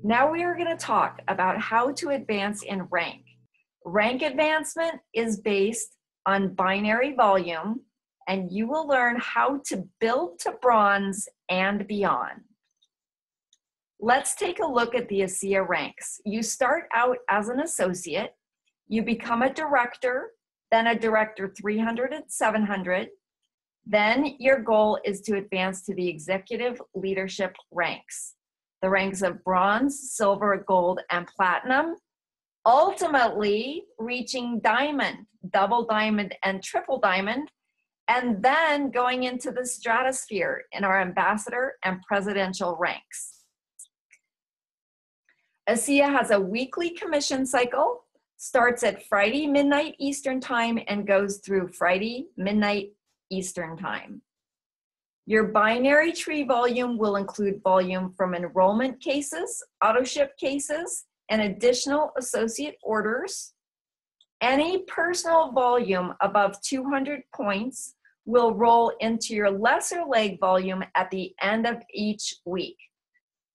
Now we are going to talk about how to advance in rank. Rank advancement is based on binary volume, and you will learn how to build to bronze and beyond. Let's take a look at the ASEA ranks. You start out as an associate, you become a director, then a director 300 and 700. Then your goal is to advance to the executive leadership ranks. The ranks of bronze, silver, gold, and platinum, ultimately reaching diamond, double diamond, and triple diamond, and then going into the stratosphere in our ambassador and presidential ranks. ASEA has a weekly commission cycle, starts at Friday midnight Eastern time and goes through Friday midnight Eastern time. Your binary tree volume will include volume from enrollment cases, auto ship cases, and additional associate orders. Any personal volume above 200 points will roll into your lesser leg volume at the end of each week.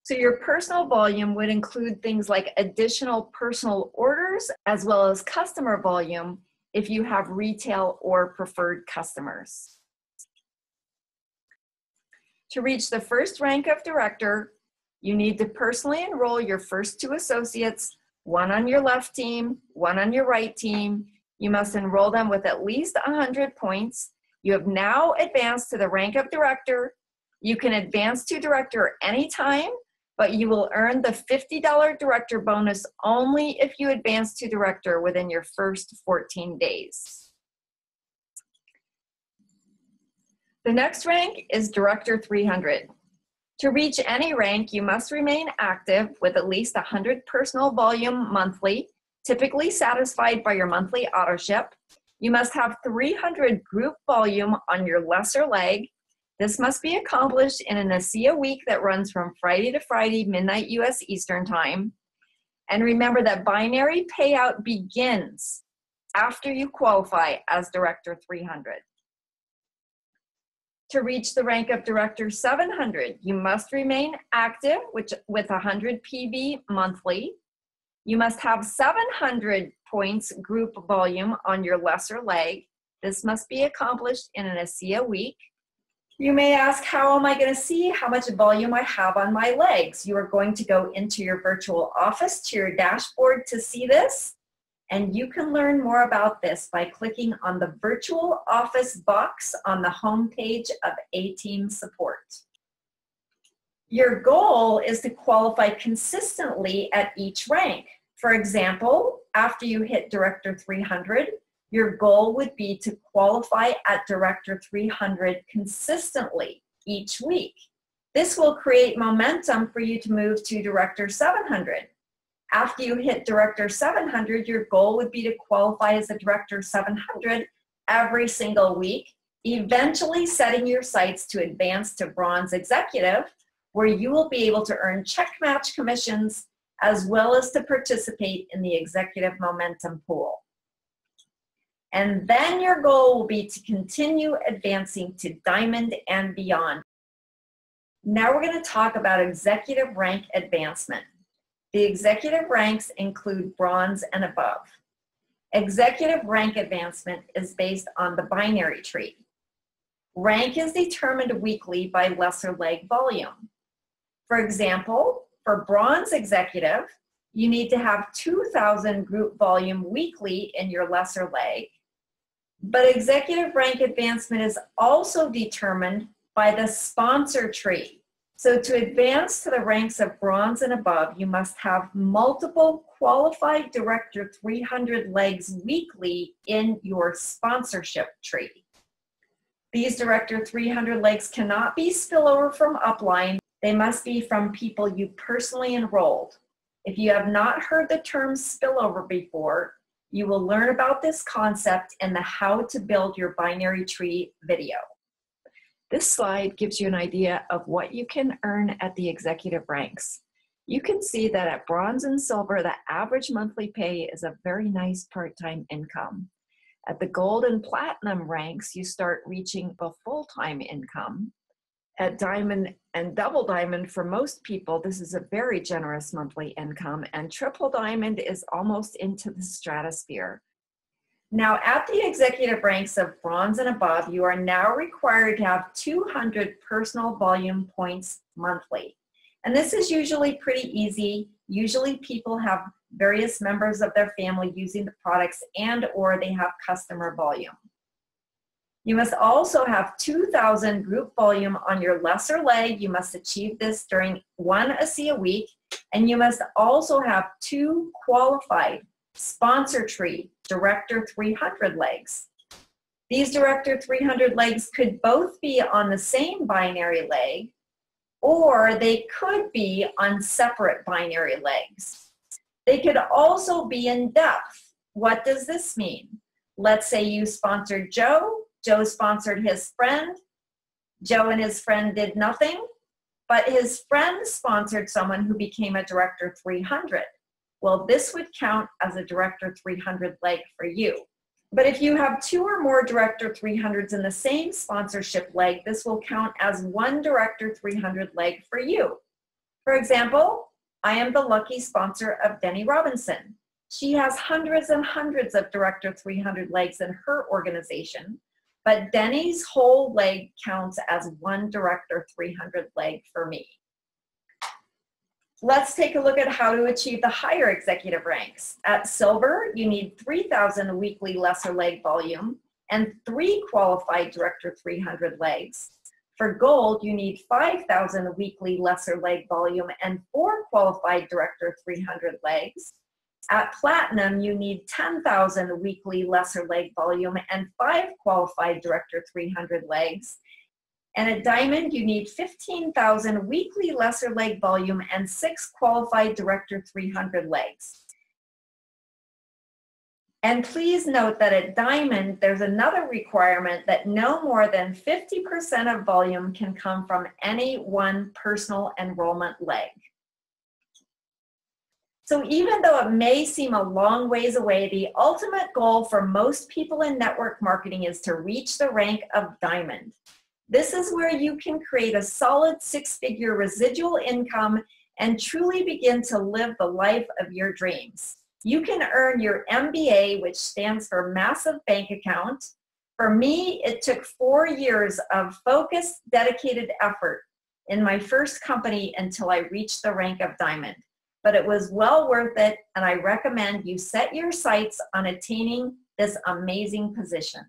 So your personal volume would include things like additional personal orders as well as customer volume if you have retail or preferred customers. To reach the first rank of director, you need to personally enroll your first two associates, one on your left team, one on your right team. You must enroll them with at least 100 points. You have now advanced to the rank of director. You can advance to director anytime, but you will earn the $50 director bonus only if you advance to director within your first 14 days. The next rank is Director 300. To reach any rank, you must remain active with at least 100 personal volume monthly, typically satisfied by your monthly auto ship. You must have 300 group volume on your lesser leg. This must be accomplished in an ASEA week that runs from Friday to Friday, midnight US Eastern time. And remember that binary payout begins after you qualify as Director 300. To reach the rank of Director 700, you must remain active with 100 PV monthly. You must have 700 points group volume on your lesser leg. This must be accomplished in an ASEA week. You may ask, how am I going to see how much volume I have on my legs? You are going to go into your virtual office to your dashboard to see this. And you can learn more about this by clicking on the virtual office box on the home page of A-Team Support. Your goal is to qualify consistently at each rank. For example, after you hit Director 300, your goal would be to qualify at Director 300 consistently each week. This will create momentum for you to move to Director 700. After you hit Director 700, your goal would be to qualify as a Director 700 every single week, eventually setting your sights to advance to Bronze Executive, where you will be able to earn check match commissions as well as to participate in the Executive Momentum Pool. And then your goal will be to continue advancing to Diamond and beyond. Now we're going to talk about executive rank advancement. The executive ranks include bronze and above. Executive rank advancement is based on the binary tree. Rank is determined weekly by lesser leg volume. For example, for bronze executive, you need to have 2,000 group volume weekly in your lesser leg. But executive rank advancement is also determined by the sponsor tree. So to advance to the ranks of bronze and above, you must have multiple qualified Director 300 legs weekly in your sponsorship tree. These Director 300 legs cannot be spillover from upline. They must be from people you personally enrolled. If you have not heard the term spillover before, you will learn about this concept in the How to Build Your Binary Tree video. This slide gives you an idea of what you can earn at the executive ranks. You can see that at bronze and silver, the average monthly pay is a very nice part-time income. At the gold and platinum ranks, you start reaching a full-time income. At diamond and double diamond, for most people, this is a very generous monthly income, and triple diamond is almost into the stratosphere. Now, at the executive ranks of bronze and above, you are now required to have 200 personal volume points monthly. And this is usually pretty easy. Usually people have various members of their family using the products and/or they have customer volume. You must also have 2,000 group volume on your lesser leg. You must achieve this during 1 AC a week. And you must also have 2 qualified sponsor tree Director 300 legs. These Director 300 legs could both be on the same binary leg, or they could be on separate binary legs. They could also be in depth. What does this mean? Let's say you sponsored Joe. Joe sponsored his friend. Joe and his friend did nothing, but his friend sponsored someone who became a Director 300. Well, this would count as a Director 300 leg for you. But if you have 2 or more Director 300s in the same sponsorship leg, this will count as 1 Director 300 leg for you. For example, I am the lucky sponsor of Denny Robinson. She has hundreds and hundreds of Director 300 legs in her organization, but Denny's whole leg counts as 1 Director 300 leg for me. Let's take a look at how to achieve the higher executive ranks. At silver, you need 3,000 weekly lesser leg volume and 3 qualified Director 300 legs. For gold, you need 5,000 weekly lesser leg volume and 4 qualified Director 300 legs. At platinum, you need 10,000 weekly lesser leg volume and 5 qualified Director 300 legs. And at diamond, you need 15,000 weekly lesser leg volume and 6 qualified Director 300 legs. And please note that at diamond, there's another requirement that no more than 50% of volume can come from any one personal enrollment leg. So even though it may seem a long ways away, the ultimate goal for most people in network marketing is to reach the rank of diamond. This is where you can create a solid 6-figure residual income and truly begin to live the life of your dreams. You can earn your MBA, which stands for Massive Bank Account. For me, it took 4 years of focused, dedicated effort in my first company until I reached the rank of diamond. But it was well worth it, and I recommend you set your sights on attaining this amazing position.